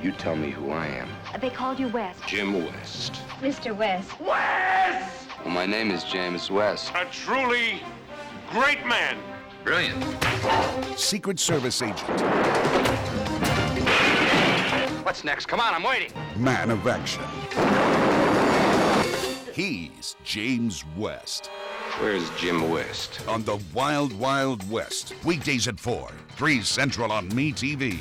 You tell me who I am. They called you West. Jim West. Mr. West. West! Well, my name is James West. A truly great man. Brilliant. Secret Service agent. What's next? Come on, I'm waiting. Man of action. He's James West. Where's Jim West? On the Wild Wild West. Weekdays at 4, 3 Central on MeTV.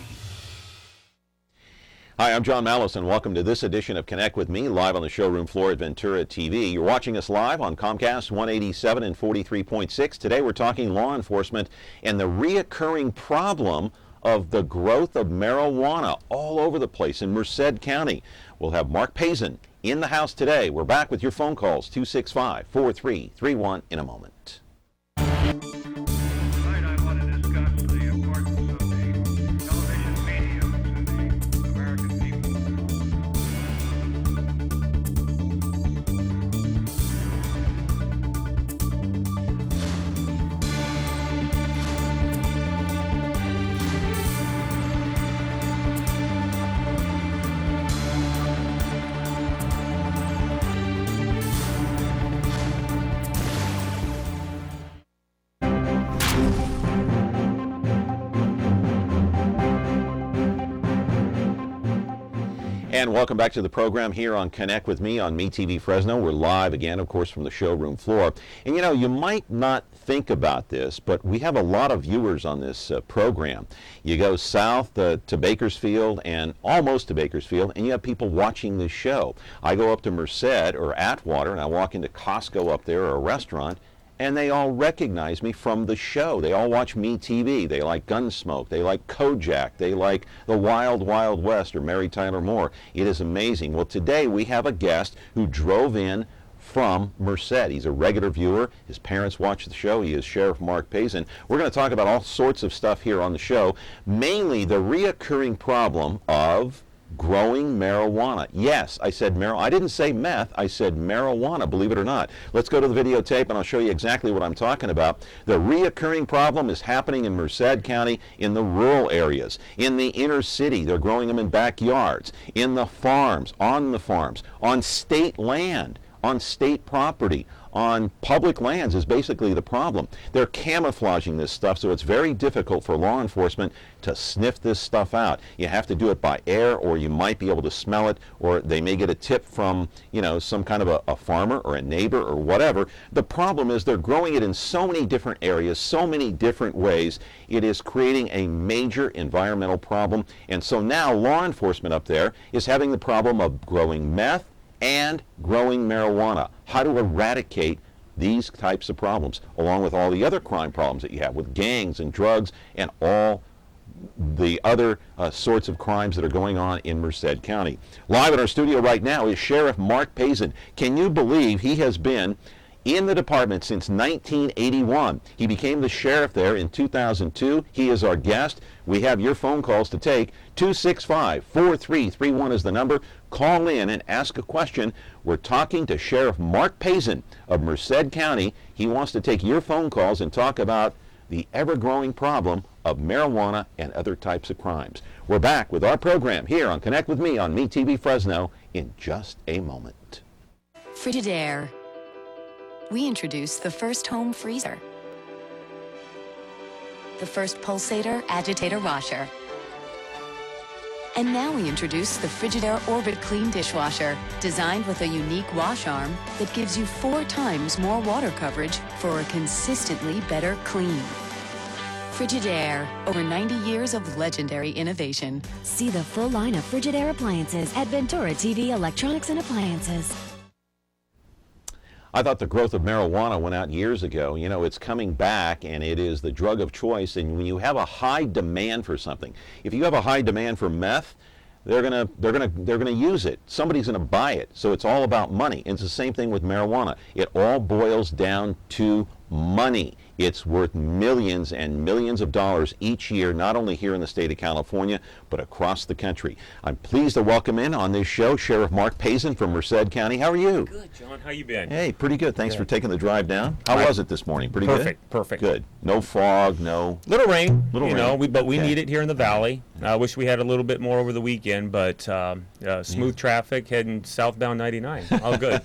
Hi, I'm John Malos, and welcome to this edition of Connect with Me, live on the showroom floor at Ventura TV. You're watching us live on Comcast 187 and 43.6. Today we're talking law enforcement and the reoccurring problem of the growth of marijuana all over the place in Merced County. We'll have Mark Pazin in the house today. We're back with your phone calls, 265-4331 in a moment. And welcome back to the program here on Connect with Me on MeTV Fresno. We're live again, of course, from the showroom floor. And you know, you might not think about this, but we have a lot of viewers on this program. You go south to Bakersfield and almost to Bakersfield, and you have people watching this show. I go up to Merced or Atwater, and I walk into Costco up there or a restaurant, and they all recognize me from the show. They all watch MeTV. They like Gunsmoke. They like Kojak. They like the Wild Wild West or Mary Tyler Moore. It is amazing. Well, today we have a guest who drove in from Merced. He's a regular viewer. His parents watch the show. He is Sheriff Mark Pazin. We're going to talk about all sorts of stuff here on the show, mainly the reoccurring problem of growing marijuana. Yes, I said marijuana. I didn't say meth. I said marijuana, believe it or not. Let's go to the videotape and I'll show you exactly what I'm talking about. The reoccurring problem is happening in Merced County in the rural areas. In the inner city, they're growing them in backyards. In the farms, on state land, on state property, on public lands is basically the problem. They're camouflaging this stuff, so it's very difficult for law enforcement to sniff this stuff out. You have to do it by air, or you might be able to smell it, or they may get a tip from, you know, some kind of a farmer or a neighbor or whatever. The problem is they're growing it in so many different areas, so many different ways. It is creating a major environmental problem, and so now law enforcement up there is having the problem of growing meth and growing marijuana. How to eradicate these types of problems, along with all the other crime problems that you have with gangs and drugs and all the other sorts of crimes that are going on in Merced County. Live in our studio right now is Sheriff Mark Pazin. Can you believe he has been in the department since 1981. He became the sheriff there in 2002. He is our guest. We have your phone calls to take. 265-4331 is the number. Call in and ask a question. We're talking to Sheriff Mark Pazin of Merced County. He wants to take your phone calls and talk about the ever-growing problem of marijuana and other types of crimes. We're back with our program here on Connect with Me on MeTV Fresno in just a moment. Frigidaire. We introduced the first home freezer, the first pulsator agitator washer, and now we introduce the Frigidaire Orbit Clean Dishwasher, designed with a unique wash arm that gives you 4 times more water coverage for a consistently better clean. Frigidaire, over 90 years of legendary innovation. See the full line of Frigidaire appliances at Ventura TV Electronics and Appliances. I thought the growth of marijuana went out years ago. You know, it's coming back, and it is the drug of choice. And when you have a high demand for something, if you have a high demand for meth, they're gonna use it. Somebody's gonna buy it. So it's all about money. And it's the same thing with marijuana. It all boils down to money. It's worth millions and millions of dollars each year, not only here in the state of California, but across the country. I'm pleased to welcome in on this show Sheriff Mark Pazin from Merced County. How are you? Good, John. How you been? Hey, pretty good. Thanks for taking the drive down. How was it this morning? Pretty good? Perfect. Good. No fog, no... Little rain, Little you know, rain. but we Okay. need it here in the valley. I wish we had a little bit more over the weekend, but smooth traffic heading southbound 99. All good.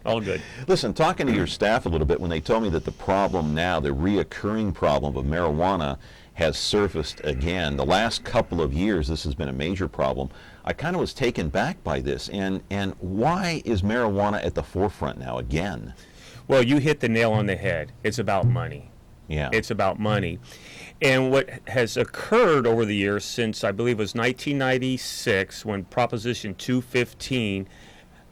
All good. Listen, talking to your staff a little bit, when they told me that the problem now, the reoccurring problem of marijuana has surfaced again, the last couple of years this has been a major problem, I kind of was taken back by this. And why is marijuana at the forefront now again? Well, you hit the nail on the head. It's about money. Yeah. It's about money. And what has occurred over the years since, I believe it was 1996, when Proposition 215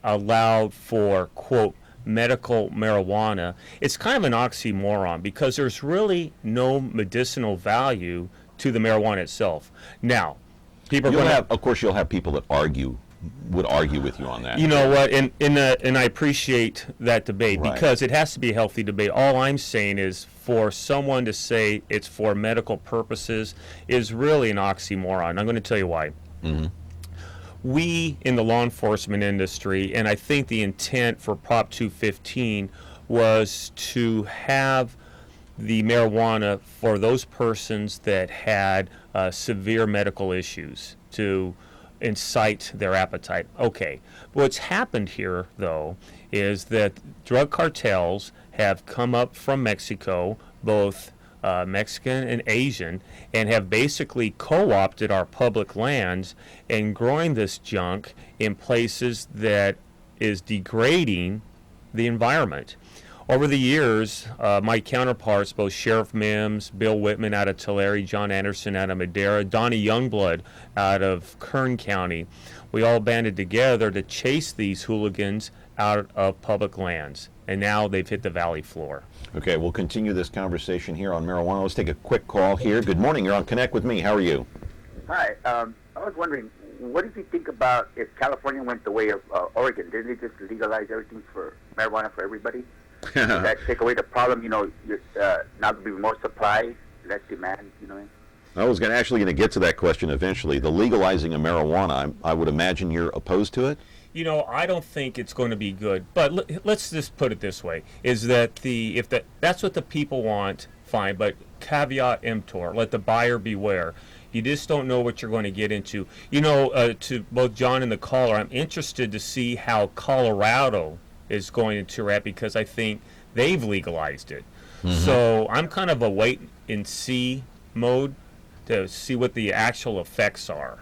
allowed for, quote, medical marijuana, it's kind of an oxymoron because there's really no medicinal value to the marijuana itself. Now, people are You'll going have, of course, you'll have people that would argue with you on that. You know what, and I appreciate that debate Right. because it has to be a healthy debate. All I'm saying is for someone to say it's for medical purposes is really an oxymoron. I'm going to tell you why. Mm-hmm. We in the law enforcement industry, and I think the intent for Prop 215 was to have the marijuana for those persons that had severe medical issues to incite their appetite. Okay, what's happened here though is that drug cartels have come up from Mexico, both Mexican and Asian, and have basically co-opted our public lands and growing this junk in places that is degrading the environment. Over the years, my counterparts, both Sheriff Mims, Bill Whitman out of Tulare, John Anderson out of Madera, Donnie Youngblood out of Kern County, we all banded together to chase these hooligans out of public lands. And now they've hit the valley floor. Okay, we'll continue this conversation here on marijuana. Let's take a quick call here. Good morning. You're on Connect with Me. How are you? Hi. I was wondering, what did you think about if California went the way of Oregon? Didn't they just legalize everything for marijuana for everybody? Does that take away the problem? You know, now there'll be more supply, less demand, you know? I was actually going to get to that question eventually. The legalizing of marijuana, I would imagine you're opposed to it? You know, I don't think it's going to be good. But let's just put it this way: is that if that's what the people want, fine. But caveat emptor, let the buyer beware. You just don't know what you're going to get into. You know, to both John and the caller, I'm interested to see how Colorado is going to react because I think they've legalized it. Mm-hmm. So I'm kind of a wait and see mode to see what the actual effects are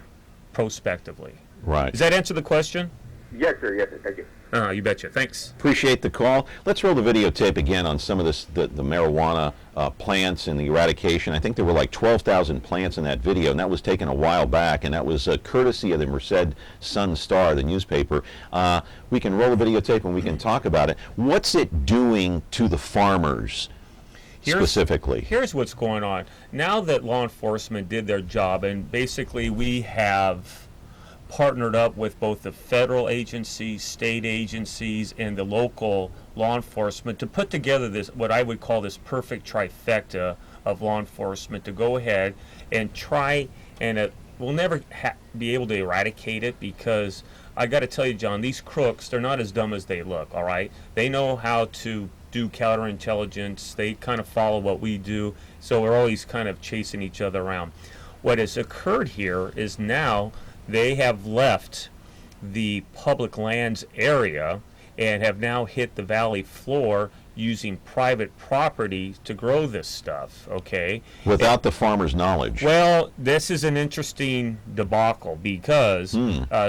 prospectively. Right. Does that answer the question? Yes, sir. Yes, sir. Thank you. You betcha. Thanks. Appreciate the call. Let's roll the videotape again on some of this, the marijuana plants and the eradication. I think there were like 12,000 plants in that video, and that was taken a while back, and that was courtesy of the Merced Sun-Star, the newspaper. We can roll the videotape and we can talk about it. What's it doing to the farmers specifically? Here's what's going on. Now that law enforcement did their job, and basically we have partnered up with both the federal agencies, state agencies, and the local law enforcement to put together this, what I would call this perfect trifecta of law enforcement to go ahead and try, and we'll never be able to eradicate it because I got to tell you, John, these crooks, they're not as dumb as they look, all right? They know how to do counterintelligence. They kind of follow what we do, so we're always kind of chasing each other around. What has occurred here is now they have left the public lands area and have now hit the valley floor using private property to grow this stuff, okay? Without the farmer's knowledge. Well, this is an interesting debacle because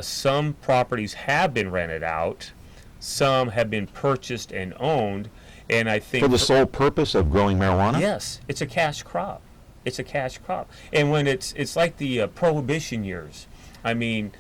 some properties have been rented out, some have been purchased and owned, and I think... For the sole purpose of growing marijuana? Yes, it's a cash crop. It's a cash crop. And when it's like the Prohibition years. I mean,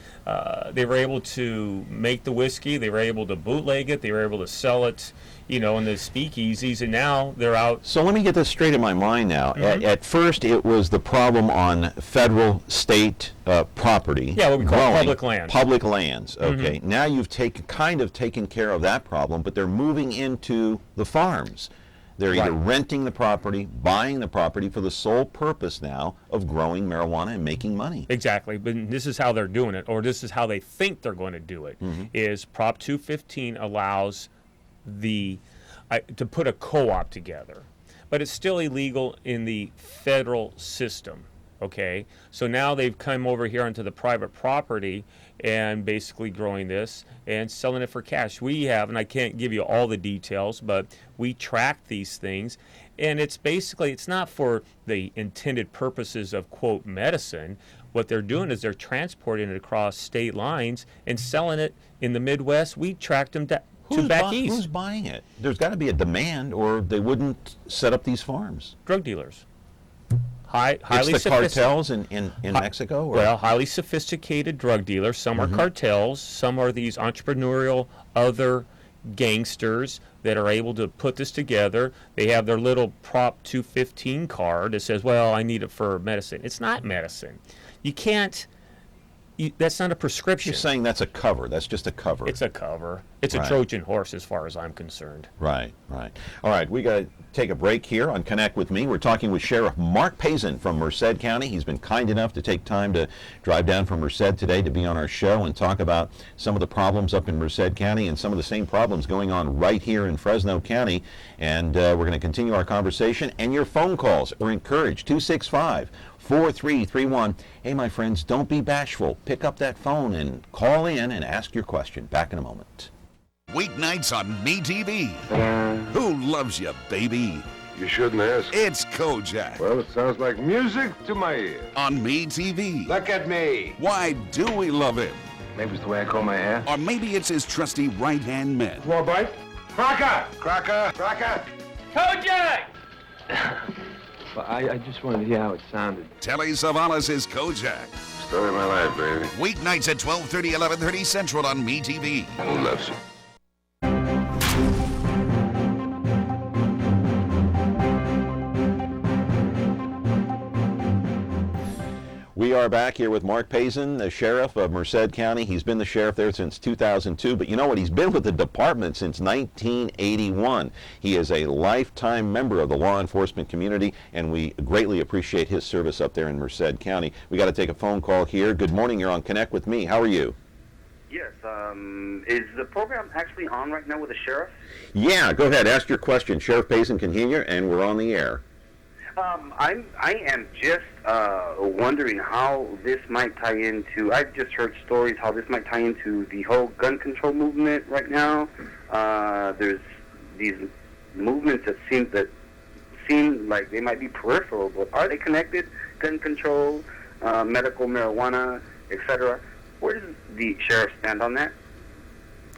they were able to make the whiskey, they were able to bootleg it, they were able to sell it, you know, in the speakeasies, and now they're out. So let me get this straight in my mind now. Mm-hmm. At first, it was the problem on federal, state property. Yeah, what we call growing, public lands. Public lands, okay. Mm-hmm. Now you've taken care of that problem, but they're moving into the farms. They're either Right. renting the property, buying the property for the sole purpose now of growing marijuana and making money. Exactly, but this is how they're doing it, or this is how they think they're going to do it. Is Prop 215 allows to put a co-op together, but it's still illegal in the federal system. Okay, so now they've come over here onto the private property and basically growing this and selling it for cash. We have, and I can't give you all the details, but we track these things, and it's basically, it's not for the intended purposes of, quote, medicine. What they're doing is they're transporting it across state lines and selling it in the Midwest. We tracked them to back east. Who's buying it? There's got to be a demand, or they wouldn't set up these farms. Drug dealers. Highly It's the cartels in Mexico? Or? Well, highly sophisticated drug dealers. Some are cartels. Some are these entrepreneurial other gangsters that are able to put this together. They have their little Prop 215 card that says, well, I need it for medicine. It's not medicine. You can't, that's not a prescription. You're saying that's a cover. That's just a cover. It's a cover. It's a Trojan horse as far as I'm concerned. Right. All right, we got to take a break here on Connect with Me. We're talking with Sheriff Mark Pazin from Merced County. He's been kind enough to take time to drive down from Merced today to be on our show and talk about some of the problems up in Merced County and some of the same problems going on right here in Fresno County. And we're going to continue our conversation. And your phone calls are encouraged. 265-4331. Hey, my friends, don't be bashful. Pick up that phone and call in and ask your question. Back in a moment. Weeknights on MeTV. Who loves you, baby? You shouldn't ask. It's Kojak Well, it sounds like music to my ear. on MeTV. Look at me. Why do we love him? Maybe it's the way I comb my hair. Or maybe it's his trusty right-hand man. More bite? Cracker! Cracker! Cracker! Kojak! Well, I just wanted to hear how it sounded. Telly Savalas is Kojak. Story of my life, baby. Weeknights at 12:30, 11:30 Central on MeTV. Who loves you? We are back here with Mark Pazin, the sheriff of Merced County. He's been the sheriff there since 2002, but you know what? He's been with the department since 1981. He is a lifetime member of the law enforcement community, and we greatly appreciate his service up there in Merced County. We got to take a phone call here. Good morning. You're on Connect with Me. How are you? Yes. Is the program actually on right now with the sheriff? Yeah, go ahead. Ask your question. Sheriff Pazin can hear you, and we're on the air. I am just wondering how this might tie into. I've just heard stories how this might tie into the whole gun control movement right now. There's these movements that seem like they might be peripheral, but are they connected? Gun control, medical marijuana, etc. Where does the sheriff stand on that?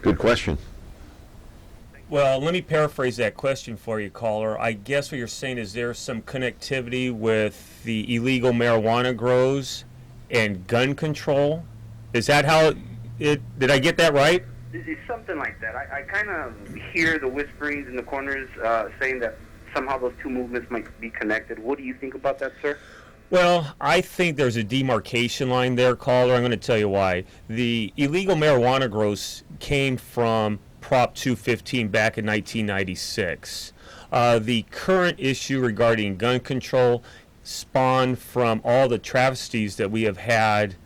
Good question. Well, let me paraphrase that question for you, caller. I guess what you're saying is there's some connectivity with the illegal marijuana grows and gun control. Is that how it? Did I get that right? It's something like that. I kind of hear the whisperings in the corners saying that somehow those two movements might be connected. What do you think about that, sir? Well, I think there's a demarcation line there, caller. I'm going to tell you why. The illegal marijuana grows came from Prop 215 back in 1996. The current issue regarding gun control spawned from all the travesties that we have had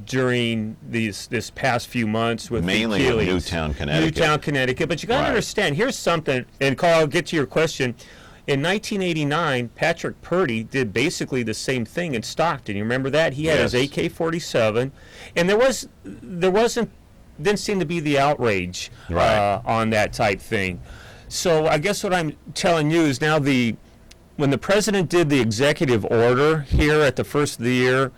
during this past few months with Mainly the in killings. Newtown, Connecticut. Newtown, Connecticut. But you got to Right. understand, here's something, and Carl, I'll get to your question. In 1989, Patrick Purdy did basically the same thing in Stockton. You remember that? He had his Yes. AK-47, and didn't seem to be the outrage Right. on that type thing. So I guess what I'm telling you is now when the president did the executive order here at the first of the year,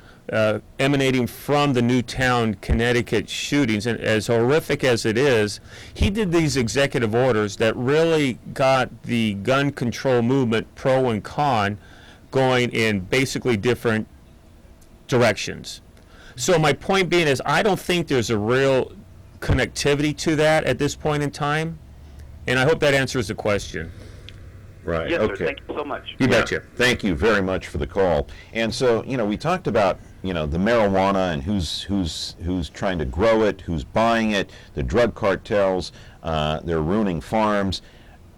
emanating from the Newtown, Connecticut shootings, and as horrific as it is, he did these executive orders that really got the gun control movement, pro and con, going in basically different directions. So my point being is I don't think there's a real connectivity to that at this point in time, and I hope that answers the question. Right. Yes, okay. sir. Thank you so much. You betcha. Thank you very much for the call. And so, we talked about, the marijuana and who's trying to grow it, who's buying it, the drug cartels, they're ruining farms.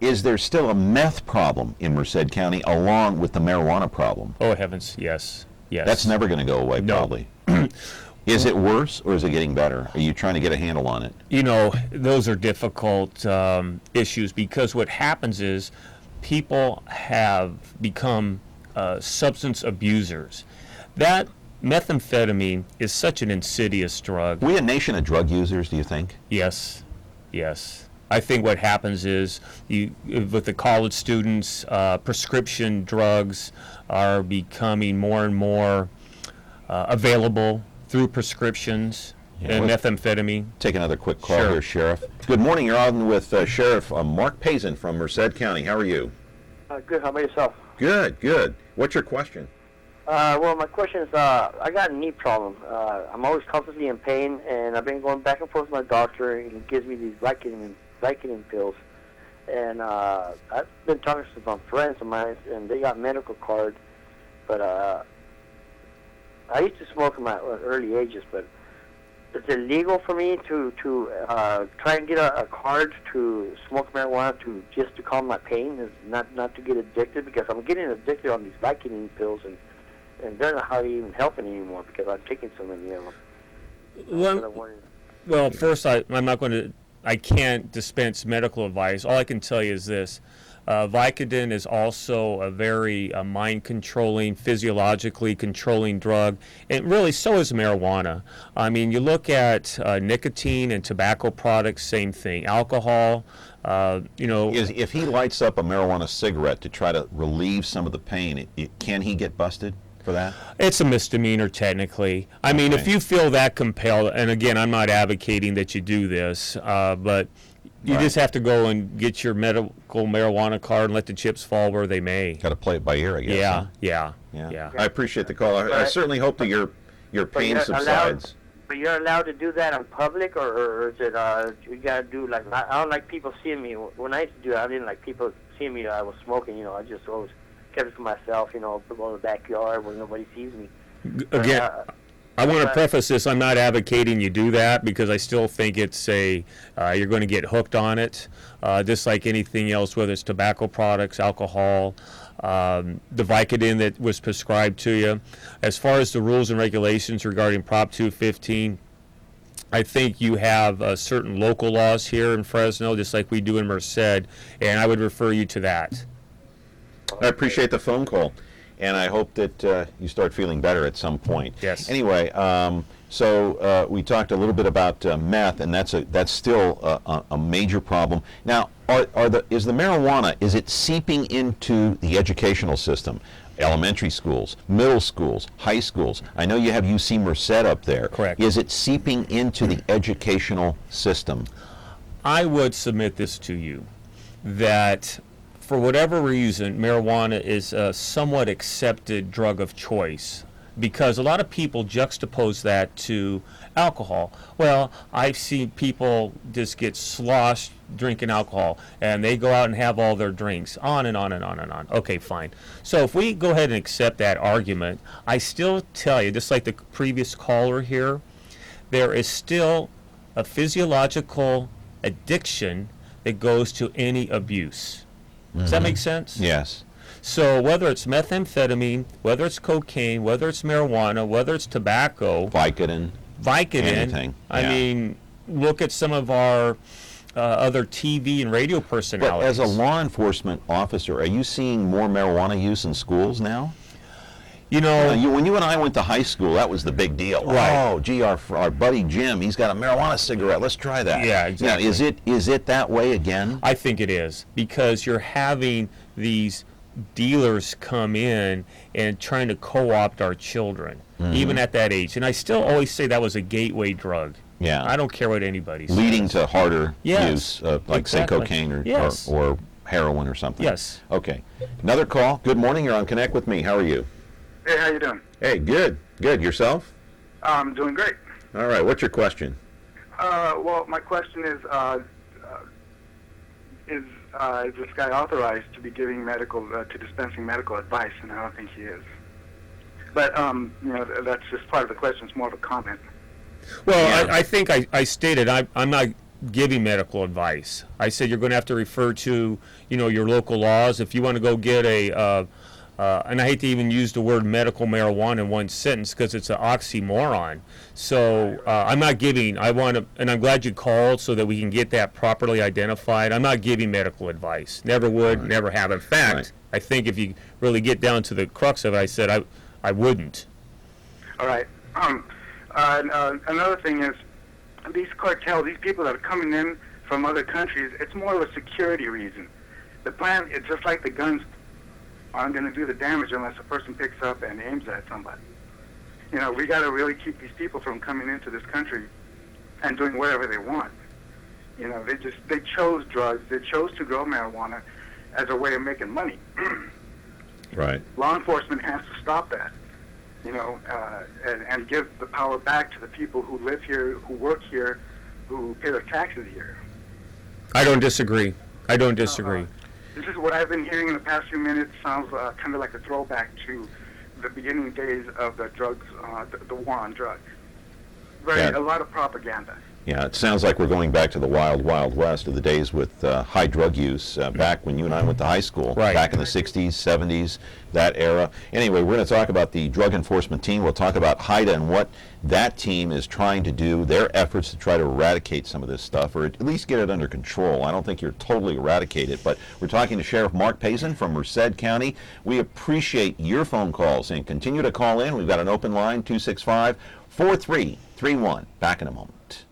Is there still a meth problem in Merced County along with the marijuana problem? Oh, heavens, yes. Yes. That's never going to go away, No. probably. Is it worse or is it getting better? Are you trying to get a handle on it? You know, those are difficult issues because what happens is people have become substance abusers. That methamphetamine is such an insidious drug. Are we a nation of drug users, do you think? Yes, yes. I think what happens is with the college students, prescription drugs are becoming more and more available through prescriptions and methamphetamine. Take another quick call Sure. here, Sheriff. Good morning. You're on with Sheriff Mark Pazin from Merced County. How are you? Good. How about yourself? Good, good. What's your question? Well, my question is, I got a knee problem. I'm always constantly in pain, and I've been going back and forth with my doctor, and he gives me these Vicodin pills. And I've been talking to some friends of mine, and they got medical cards. But I used to smoke in my early ages, but is it legal for me to try and get a card to smoke marijuana just to calm my pain, is not to get addicted? Because I'm getting addicted on these Vicodin pills, and they're not hardly even helping anymore because I'm taking so many of them. Well, first, I can't dispense medical advice. All I can tell you is this. Vicodin is also a very mind-controlling, physiologically controlling drug, and really so is marijuana. I mean, you look at nicotine and tobacco products, same thing. Alcohol, If he lights up a marijuana cigarette to try to relieve some of the pain, can he get busted for that? It's a misdemeanor technically. I mean, if you feel that compelled, and again, I'm not advocating that you do this, but you just have to go and get your medical marijuana card and let the chips fall where they may. Got to play it by ear, I guess. Yeah. I appreciate the call. I certainly hope that your pain subsides. But you're allowed to do that in public, or is it you gotta do like I don't like people seeing me. When I used to do it, I didn't like people seeing me. I was smoking. I just always kept it to myself. Put it in the backyard where nobody sees me. Again, I want to preface this. I'm not advocating you do that because I still think it's you're going to get hooked on it, just like anything else, whether it's tobacco products, alcohol, the Vicodin that was prescribed to you. As far as the rules and regulations regarding Prop 215, I think you have certain local laws here in Fresno, just like we do in Merced, and I would refer you to that. I appreciate the phone call, and I hope that you start feeling better at some point. Yes. Anyway, so we talked a little bit about meth, and that's still a major problem. Now, is the marijuana, is it seeping into the educational system? Elementary schools, middle schools, high schools. I know you have UC Merced up there. Correct. Is it seeping into the educational system? I would submit this to you, that for whatever reason, marijuana is a somewhat accepted drug of choice because a lot of people juxtapose that to alcohol. Well, I've seen people just get sloshed drinking alcohol, and they go out and have all their drinks, on and on and on and on. Okay, fine. So if we go ahead and accept that argument, I still tell you, just like the previous caller here, there is still a physiological addiction that goes to any abuse. Does that make sense? Yes. So whether it's methamphetamine, whether it's cocaine, whether it's marijuana, whether it's tobacco, Vicodin, anything. I mean, look at some of our other TV and radio personalities. But as a law enforcement officer, are you seeing more marijuana use in schools now? When you and I went to high school, that was the big deal. Right. Oh, gee, our buddy Jim, he's got a marijuana cigarette. Let's try that. Yeah, exactly. Now, is it that way again? I think it is, because you're having these dealers come in and trying to co-opt our children, even at that age. And I still always say that was a gateway drug. Yeah. I don't care what anybody says. Leading to harder use, like exactly. say cocaine or heroin or something. Yes. Okay. Another call. Good morning. You're on Connect with Me. How are you? Hey, how you doing? Hey, good. Good. Yourself? I'm doing great. All right. What's your question? Well, my question is this guy authorized to be giving to dispensing medical advice? And I don't think he is. But that's just part of the question. It's more of a comment. Well, I think I stated I'm not giving medical advice. I said you're going to have to refer to, your local laws. If you want to go get and I hate to even use the word medical marijuana in one sentence because it's an oxymoron. So I'm not giving, and I'm glad you called so that we can get that properly identified. I'm not giving medical advice. Never would, never have. In fact, I think if you really get down to the crux of it, I said I wouldn't. All right. Another thing is, these cartels, these people that are coming in from other countries, it's more of a security reason. The plan, it's just like the guns aren't going to do the damage unless a person picks up and aims at somebody. We got to really keep these people from coming into this country and doing whatever they want. They chose drugs, they chose to grow marijuana as a way of making money. Right. Law enforcement has to stop that. And give the power back to the people who live here, who work here, who pay their taxes here. I don't disagree. This is what I've been hearing in the past few minutes. Sounds kind of like a throwback to the beginning days of the drugs, the war on drugs. A lot of propaganda. Yeah, it sounds like we're going back to the wild, wild west of the days with high drug use back when you and I went to high school, back in the 60s, 70s, that era. Anyway, we're going to talk about the drug enforcement team. We'll talk about HIDA and what that team is trying to do, their efforts to try to eradicate some of this stuff, or at least get it under control. I don't think you're totally eradicated, but we're talking to Sheriff Mark Pazin from Merced County. We appreciate your phone calls and continue to call in. We've got an open line, 265-4331. Back in a moment.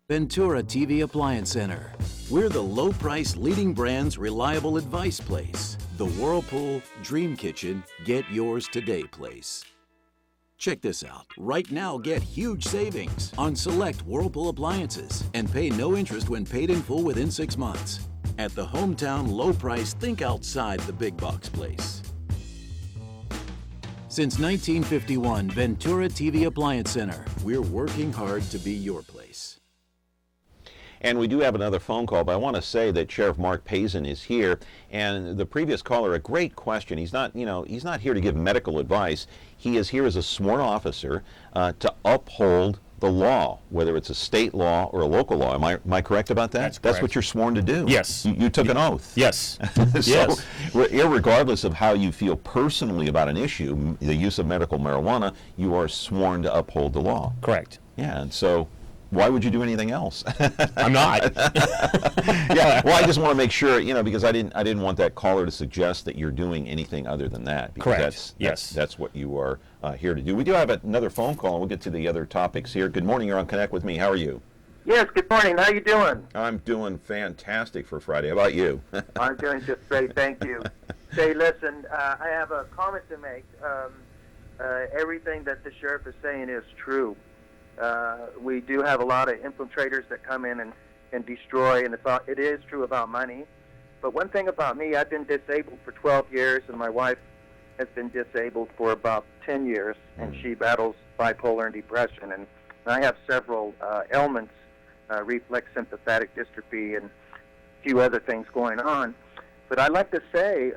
Ventura TV Appliance Center. We're the low-price leading brands reliable advice place. The Whirlpool Dream Kitchen Get Yours Today place. Check this out. Right now, get huge savings on select Whirlpool appliances and pay no interest when paid in full within 6 months. At the hometown low price, think outside the big box place. Since 1951, Ventura TV Appliance Center. We're working hard to be your place. And we do have another phone call, but I want to say that Sheriff Mark Pazin is here. And the previous caller, a great question. He's not here to give medical advice. He is here as a sworn officer to uphold the law, whether it's a state law or a local law. Am I correct about that? That's correct. That's what you're sworn to do. Yes. You took an oath. Yes. So, yes. Irregardless of how you feel personally about an issue, the use of medical marijuana, you are sworn to uphold the law. Correct. Yeah, and so why would you do anything else? I'm not. Yeah, well, I just want to make sure, because I didn't want that caller to suggest that you're doing anything other than that. Because correct. That's what you are here to do. We do have another phone call, and we'll get to the other topics here. Good morning. You're on Connect with Me. How are you? Yes, good morning. How you doing? I'm doing fantastic for Friday. How about you? I'm doing just great. Thank you. Say, listen, I have a comment to make. Everything that the sheriff is saying is true. We do have a lot of infiltrators that come in and destroy, and it is true about money. But one thing about me, I've been disabled for 12 years, and my wife has been disabled for about 10 years, and she battles bipolar and depression. And I have several ailments, reflex sympathetic dystrophy, and a few other things going on. But I'd like to say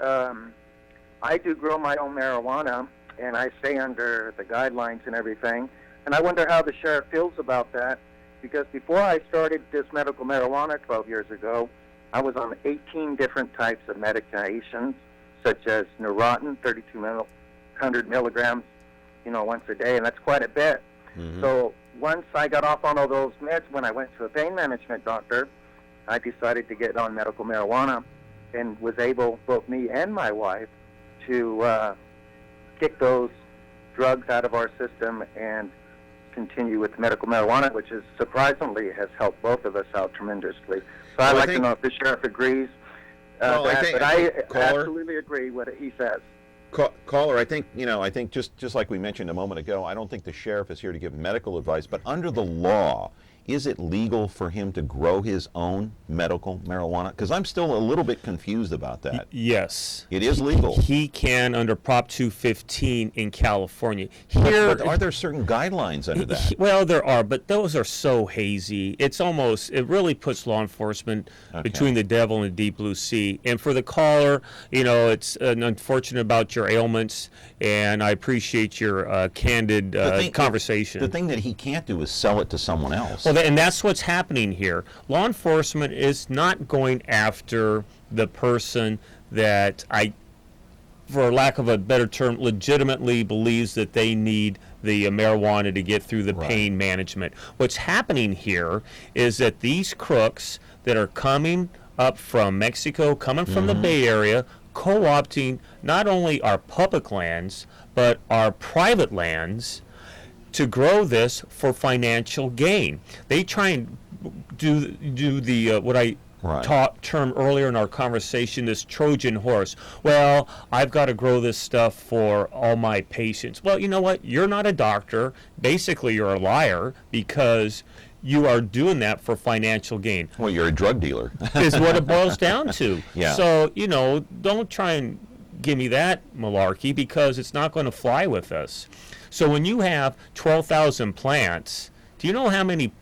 I do grow my own marijuana, and I stay under the guidelines and everything. And I wonder how the sheriff feels about that, because before I started this medical marijuana 12 years ago, I was on 18 different types of medications, such as Neurontin, 3,200 milligrams, once a day, and that's quite a bit. Mm-hmm. So once I got off on all those meds, when I went to a pain management doctor, I decided to get on medical marijuana and was able, both me and my wife, to kick those drugs out of our system and continue with medical marijuana, which is surprisingly has helped both of us out tremendously. So I'd like to know if the sheriff agrees. I absolutely agree with what he says. Caller, I think just like we mentioned a moment ago, I don't think the sheriff is here to give medical advice, but under the law, is it legal for him to grow his own medical marijuana? Because I'm still a little bit confused about that. Yes. It is legal. He can under Prop 215 in California. But are there certain guidelines under that? Well, there are, but those are so hazy. It really puts law enforcement between the devil and the deep blue sea. And for the caller, it's unfortunate about your ailments, and I appreciate your candid conversation. The thing that he can't do is sell it to someone else. Well, Well, and that's what's happening here. Law enforcement is not going after the person that for lack of a better term, legitimately believes that they need the marijuana to get through the pain management. What's happening here is that these crooks that are coming up from Mexico, coming from the Bay Area, co-opting not only our public lands, but our private lands to grow this for financial gain. They try and do the what I term earlier in our conversation, this Trojan horse. Well, I've got to grow this stuff for all my patients. Well, you know what? You're not a doctor. Basically, you're a liar because you are doing that for financial gain. Well, you're a drug dealer. Is what it boils down to. Yeah. So, don't try and give me that malarkey because it's not going to fly with us. So when you have 12,000 plants, do you know how many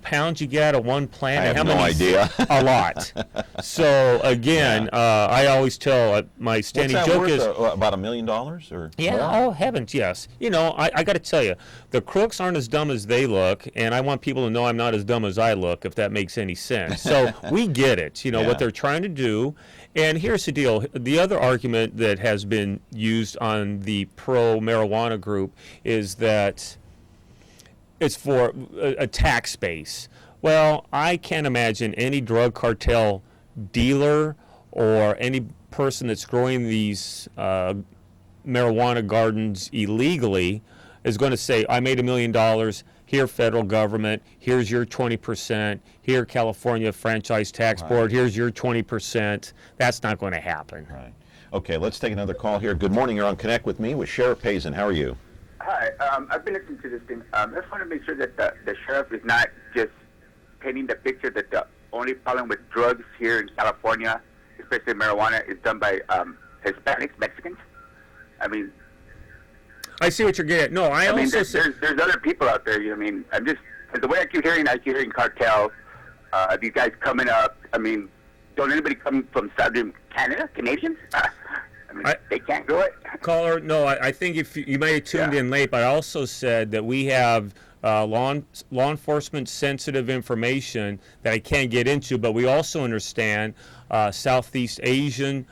pounds you get out of one plant? I have how no many? idea. A lot. So again, I always tell my standing What's that joke is about $1 million or yeah. more? Oh heavens, yes. I got to tell you, the crooks aren't as dumb as they look, and I want people to know I'm not as dumb as I look, if that makes any sense. So we get it. What they're trying to do. And here's the deal. The other argument that has been used on the pro-marijuana group is that it's for a tax base. Well, I can't imagine any drug cartel dealer or any person that's growing these marijuana gardens illegally is going to say, I made $1 million, here federal government, here's your 20%, here California Franchise Tax Board, here's your 20%. That's not going to happen. Right. Okay, let's take another call here. Good morning, you're on Connect with me with Sheriff Pazin. How are you? Hi, I've been listening to this thing. I just want to make sure that the sheriff is not just painting the picture that the only problem with drugs here in California, especially marijuana, is done by Hispanics, Mexicans. I mean, I see what you're getting. No, I also there's other people out there. I'm just the way I keep hearing cartel. These guys coming up. I mean, don't anybody come from Southern Canada, Canadians? They can't do it. Caller, no, I think if you may have tuned in late, but I also said that we have law enforcement sensitive information that I can't get into, but we also understand Southeast Asian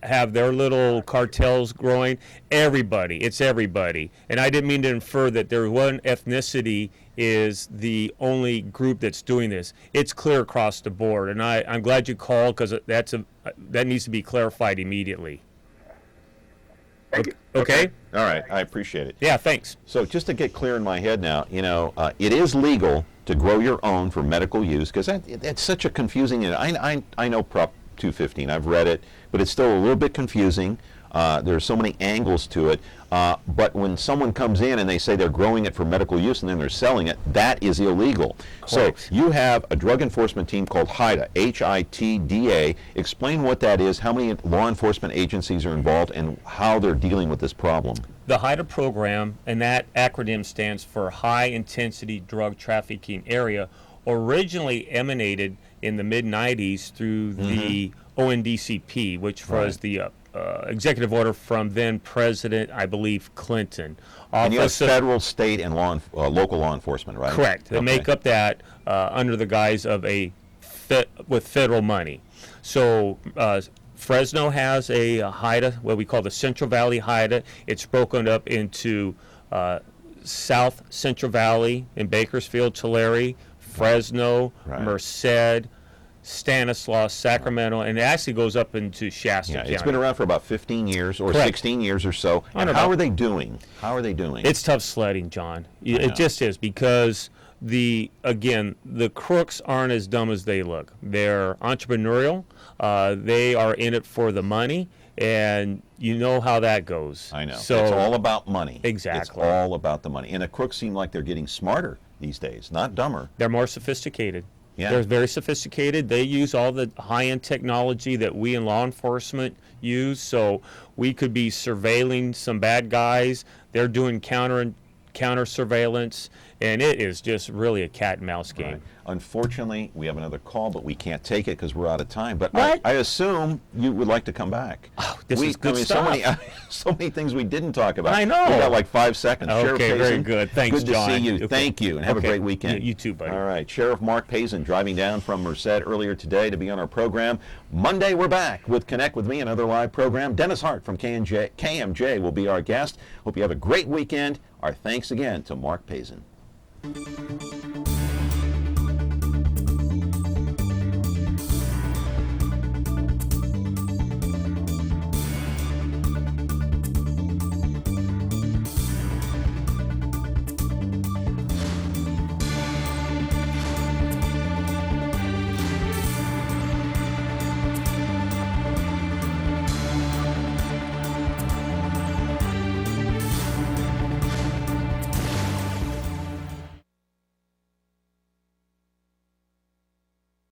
have their little cartels growing. It's everybody. And I didn't mean to infer that there one ethnicity is the only group that's doing this. It's clear across the board, and I'm glad you called because that needs to be clarified immediately. Thank you. Okay? All right, I appreciate it. Yeah, thanks. So just to get clear in my head now, it is legal to grow your own for medical use because that's such a confusing. I know Prop 215, I've read it, but it's still a little bit confusing. There's so many angles to it. But when someone comes in and they say they're growing it for medical use and then they're selling it, that is illegal. Correct. So you have a drug enforcement team called HIDA, H-I-T-D-A. Explain what that is, how many law enforcement agencies are involved, and how they're dealing with this problem. The HIDA program, and that acronym stands for High Intensity Drug Trafficking Area, originally emanated in the mid-'90s through the ONDCP, which was the executive order from then President, I believe, Clinton. And you have federal, state, and local law enforcement, right? Correct. They make up that under the guise of with federal money. So Fresno has a HIDA, what we call the Central Valley HIDA. It's broken up into South Central Valley in Bakersfield, Tulare, Fresno, Merced, Stanislaus, Sacramento, and it actually goes up into Shasta County. It's been around for about 15 years or 16 years or so. And how are they doing? It's tough sledding, John. It just is, because the crooks aren't as dumb as they look. They're entrepreneurial. They are in it for the money, and you know how that goes. I know. So it's all about money. Exactly. It's all about the money. And the crooks seem like they're getting smarter these days, not dumber. They're more sophisticated. Yeah. They're very sophisticated. They use all the high-end technology that we in law enforcement use. So we could be surveilling some bad guys. They're doing counter surveillance, And it is just really a cat and mouse game. Right. Unfortunately, we have another call, but we can't take it because we're out of time. But What? I assume you would like to come back. Oh, this is good So stuff. many, so many things we didn't talk about. I know. We got like 5 seconds. Okay, Sheriff very Pazin, good. Thanks, good John. to see you. Okay. Thank you, and have a Okay. great weekend. You too, buddy. All right. Sheriff Mark Pazin driving down from Merced earlier today to be on our program. Monday, we're back with Connect with Me, another live program. Dennis Hart from KMJ will be our guest. Hope you have a great weekend. Our thanks again to Mark Pazin.